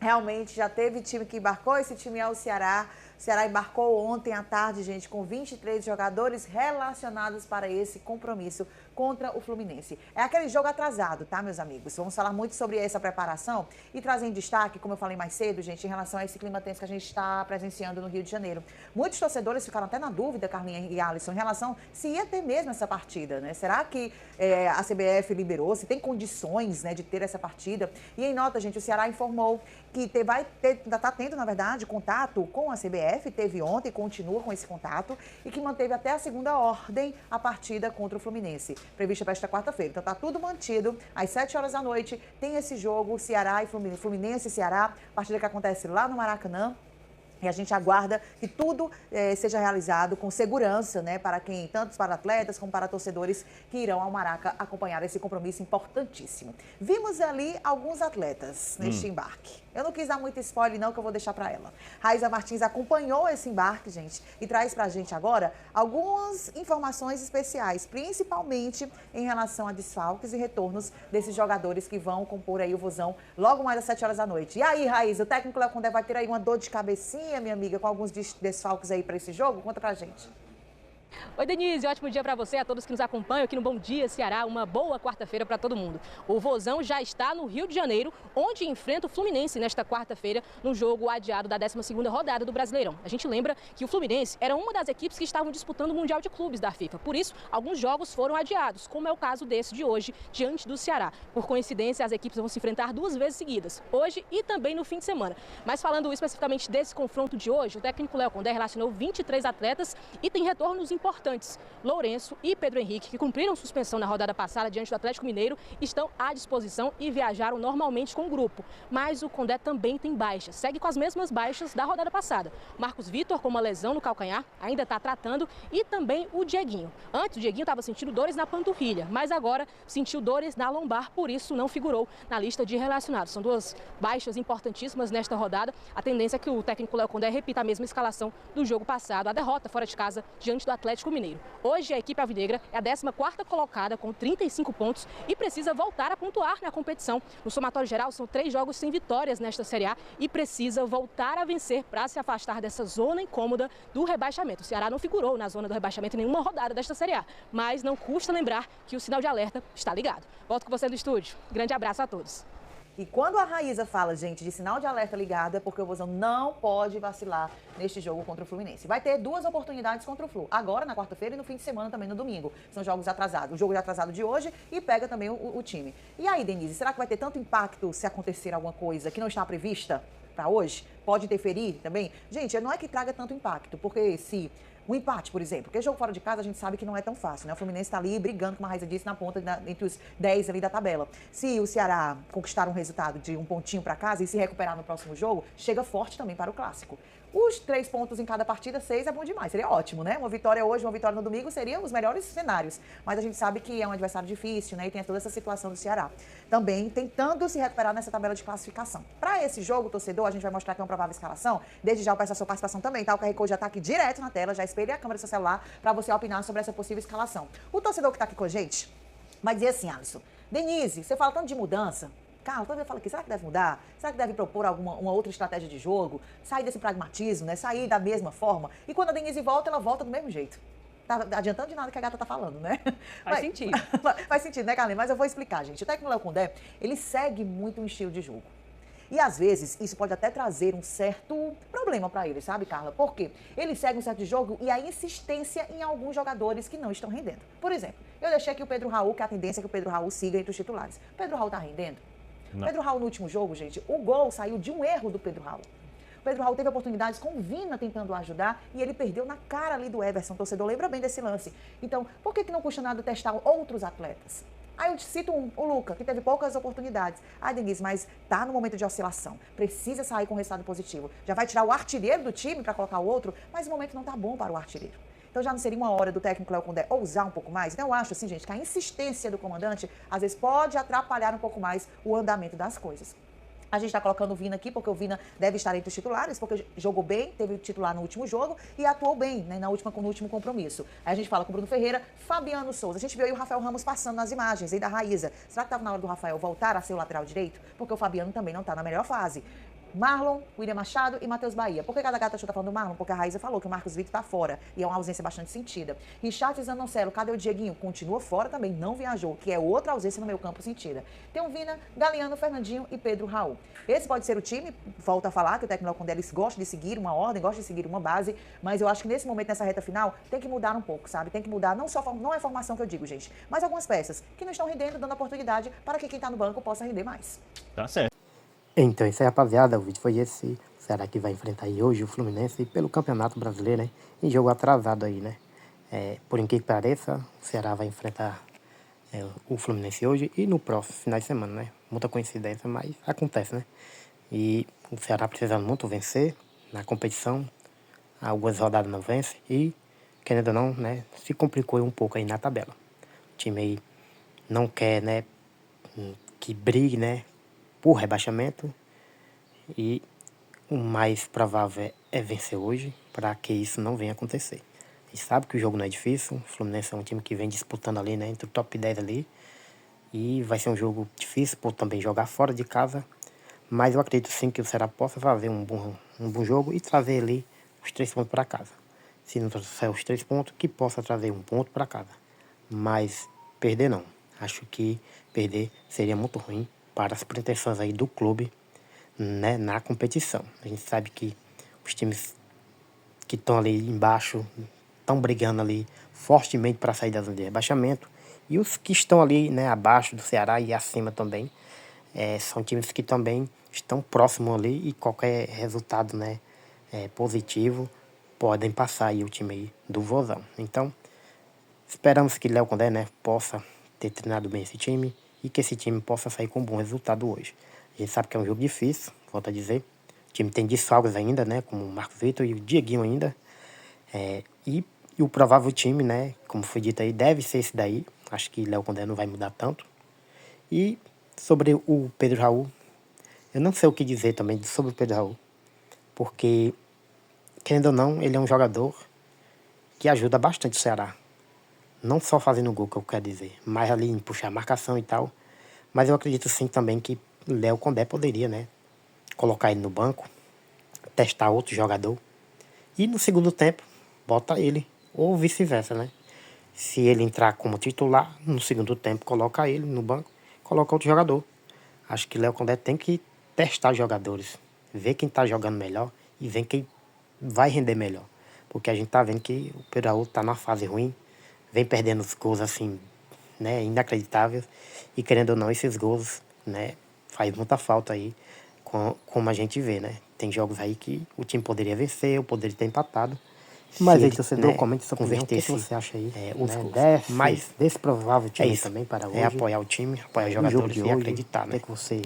Realmente já teve time que embarcou, esse time é o Ceará. O Ceará embarcou ontem à tarde, gente, com 23 jogadores relacionados para esse compromisso contra o Fluminense. É aquele jogo atrasado, tá, meus amigos? Vamos falar muito sobre essa preparação e trazer em destaque, como eu falei mais cedo, gente, em relação a esse clima tenso que a gente está presenciando no Rio de Janeiro. Muitos torcedores ficaram até na dúvida, Carlinha e Alisson, em relação se ia ter mesmo essa partida, né? Será que a CBF liberou, se tem condições, né, de ter essa partida? E em nota, gente, o Ceará informou que ainda está tendo, na verdade, contato com a CBF, teve ontem, continua com esse contato, e que manteve até a segunda ordem a partida contra o Fluminense, prevista para esta quarta-feira. Então está tudo mantido, às 7 horas da noite tem esse jogo, Ceará e Fluminense e Ceará, partida que acontece lá no Maracanã. E a gente aguarda que tudo seja realizado com segurança, né, tanto para atletas como para torcedores que irão ao Maraca acompanhar esse compromisso importantíssimo. Vimos ali alguns atletas neste embarque. Eu não quis dar muito spoiler não, que eu vou deixar para ela. Raíza Martins acompanhou esse embarque, gente, e traz para a gente agora algumas informações especiais, principalmente em relação a desfalques e retornos desses jogadores que vão compor aí o Vozão logo mais às 7 horas da noite. E aí, Raíza, o técnico Léo Condé vai ter aí uma dor de cabecinha, minha amiga, com alguns desfalques aí para esse jogo? Conta pra gente. Oi, Denise, ótimo dia para você, a todos que nos acompanham aqui no Bom Dia Ceará, uma boa quarta-feira para todo mundo. O Vozão já está no Rio de Janeiro, onde enfrenta o Fluminense nesta quarta-feira, no jogo adiado da 12ª rodada do Brasileirão. A gente lembra que o Fluminense era uma das equipes que estavam disputando o Mundial de Clubes da FIFA, por isso, alguns jogos foram adiados, como é o caso desse de hoje, diante do Ceará. Por coincidência, as equipes vão se enfrentar 2 vezes seguidas, hoje e também no fim de semana. Mas falando especificamente desse confronto de hoje, o técnico Léo Condé relacionou 23 atletas e tem retornos importantes. Lourenço e Pedro Henrique, que cumpriram suspensão na rodada passada diante do Atlético Mineiro, estão à disposição e viajaram normalmente com o grupo. Mas o Condé também tem baixas, segue com as mesmas baixas da rodada passada. Marcos Vitor, com uma lesão no calcanhar, ainda está tratando, e também o Dieguinho. Antes, o Dieguinho estava sentindo dores na panturrilha, mas agora sentiu dores na lombar, por isso não figurou na lista de relacionados. São 2 baixas importantíssimas nesta rodada. A tendência é que o técnico Léo Condé repita a mesma escalação do jogo passado, a derrota fora de casa diante do Atlético Mineiro. Hoje a equipe alvinegra é a 14ª colocada com 35 pontos e precisa voltar a pontuar na competição. No somatório geral são 3 jogos sem vitórias nesta Série A e precisa voltar a vencer para se afastar dessa zona incômoda do rebaixamento. O Ceará não figurou na zona do rebaixamento em nenhuma rodada desta Série A, mas não custa lembrar que o sinal de alerta está ligado. Volto com você do estúdio. Grande abraço a todos. E quando a Raíza fala, gente, de sinal de alerta ligado, é porque o Vozão não pode vacilar neste jogo contra o Fluminense. Vai ter 2 oportunidades contra o Flu, agora na quarta-feira e no fim de semana também no domingo. São jogos atrasados. O jogo é atrasado de hoje e pega também o time. E aí, Denise, será que vai ter tanto impacto se acontecer alguma coisa que não está prevista para hoje? Pode interferir também? Gente, não é que traga tanto impacto, porque se um empate, por exemplo, porque jogo fora de casa a gente sabe que não é tão fácil, né? O Fluminense está ali brigando, como a Raíza disse, na ponta, entre os 10 ali da tabela. Se o Ceará conquistar um resultado de 1 pontinho para casa e se recuperar no próximo jogo, chega forte também para o Clássico. Os 3 pontos em cada partida, 6 é bom demais, seria ótimo, né? Uma vitória hoje, uma vitória no domingo seriam os melhores cenários. Mas a gente sabe que é um adversário difícil, né? E tem toda essa situação do Ceará. Também tentando se recuperar nessa tabela de classificação. Para esse jogo, torcedor, a gente vai mostrar aqui uma provável escalação. Desde já eu peço a sua participação também, tá? O QR Code já tá aqui direto na tela, já espelhe a câmera do seu celular para você opinar sobre essa possível escalação. O torcedor que tá aqui com a gente vai dizer assim, Alisson, Denise, você fala tanto de mudança. Carlos, toda vez eu falo aqui, será que deve mudar? Será que deve propor uma outra estratégia de jogo? Sair desse pragmatismo, né? Sair da mesma forma? E quando a Denise volta, ela volta do mesmo jeito. Tá adiantando de nada que a gata tá falando, né? Faz sentido. Faz sentido, né, Carlinhos? Mas eu vou explicar, gente. O técnico Léo Condé, ele segue muito um estilo de jogo. E, às vezes, isso pode até trazer um certo problema para ele, sabe, Carla? Por quê? Ele segue um certo jogo e a insistência em alguns jogadores que não estão rendendo. Por exemplo, eu deixei aqui o Pedro Raul, que a tendência é que o Pedro Raul siga entre os titulares. O Pedro Raul tá rendendo? Não. Pedro Raul, no último jogo, gente, o gol saiu de um erro do Pedro Raul. O Pedro Raul teve oportunidades com o Vina tentando ajudar e ele perdeu na cara ali do Everson. O torcedor lembra bem desse lance. Então, por que não custa nada testar outros atletas? Aí eu te cito o Luca, que teve poucas oportunidades. Denise, mas tá no momento de oscilação. Precisa sair com resultado positivo. Já vai tirar o artilheiro do time para colocar o outro, mas o momento não tá bom para o artilheiro. Então já não seria uma hora do técnico Léo Condé ousar um pouco mais? Então eu acho assim, gente, que a insistência do comandante às vezes pode atrapalhar um pouco mais o andamento das coisas. A gente está colocando o Vina aqui, porque o Vina deve estar entre os titulares, porque jogou bem, teve titular no último jogo e atuou bem, né, no último compromisso. Aí a gente fala com o Bruno Ferreira, Fabiano Souza. A gente viu aí o Rafael Ramos passando nas imagens aí da Raíza. Será que estava na hora do Rafael voltar a ser o lateral direito? Porque o Fabiano também não está na melhor fase. Marlon, William Machado e Matheus Bahia. Por que cada gata está falando do Marlon? Porque a Raíza falou que o Marcos Vitor está fora e é uma ausência bastante sentida. Richard Zanocelo, cadê o Dieguinho? Continua fora também, não viajou, que é outra ausência no meio campo sentida. Tem o Vina, Galeano, Fernandinho e Pedro Raul. Esse pode ser o time, volto a falar que o técnico Condelis gosta de seguir uma ordem, gosta de seguir uma base, mas eu acho que nesse momento, nessa reta final, tem que mudar um pouco, sabe? Tem que mudar, não é a formação que eu digo, gente, mas algumas peças que não estão rendendo, dando oportunidade para que quem está no banco possa render mais. Tá certo. Então, isso aí, rapaziada, o vídeo foi esse. Será que vai enfrentar aí hoje o Fluminense pelo Campeonato Brasileiro, né? Em jogo atrasado aí, né? Por incrível que pareça, o Ceará vai enfrentar o Fluminense hoje e no próximo final de semana, né? Muita coincidência, mas acontece, né? E o Ceará precisando muito vencer na competição, algumas rodadas não vence e, querendo ou não, né? Se complicou um pouco aí na tabela. O time aí não quer, né? Que brigue, né? Por rebaixamento e o mais provável é vencer hoje para que isso não venha acontecer. A gente sabe que o jogo não é difícil, o Fluminense é um time que vem disputando ali, né, entre o top 10 ali e vai ser um jogo difícil por também jogar fora de casa, mas eu acredito sim que o Ceará possa fazer um bom jogo e trazer ali os 3 pontos para casa. Se não trouxer os 3 pontos, que possa trazer 1 ponto para casa, mas perder não. Acho que perder seria muito ruim para as pretensões aí do clube, né, na competição. A gente sabe que os times que estão ali embaixo estão brigando ali fortemente para sair da zona de rebaixamento e os que estão ali, né, abaixo do Ceará e acima também são times que também estão próximos ali e qualquer resultado, né, positivo podem passar aí o time aí do Vozão. Então esperamos que Léo Condé, né, possa ter treinado bem esse time e que esse time possa sair com um bom resultado hoje. A gente sabe que é um jogo difícil, volto a dizer. O time tem desfalques ainda, né? Como o Marcos Vitor e o Dieguinho ainda. E o provável time, né? Como foi dito aí, deve ser esse daí. Acho que Léo Condé não vai mudar tanto. E sobre o Pedro Raul, eu não sei o que dizer também sobre o Pedro Raul. Porque, querendo ou não, ele é um jogador que ajuda bastante o Ceará. Não só fazendo gol, que eu quero dizer, mas ali em puxar a marcação e tal. Mas eu acredito sim também que Léo Condé poderia, né, colocar ele no banco, testar outro jogador. E no segundo tempo, bota ele, ou vice-versa, né? Se ele entrar como titular, no segundo tempo, coloca ele no banco, coloca outro jogador. Acho que Léo Condé tem que testar jogadores, ver quem tá jogando melhor e ver quem vai render melhor. Porque a gente tá vendo que o Pedro Raul tá numa fase ruim, vem perdendo os gols assim, né, inacreditáveis, e querendo ou não, esses gols, né, faz muita falta aí, como a gente vê, né, tem jogos aí que o time poderia vencer, ou poderia ter empatado, mas aí, torcedor, comente sua opinião, o que você acha aí, os gols. Mas desse provável time também para hoje, apoiar o time, apoiar os jogadores e acreditar, né. O que você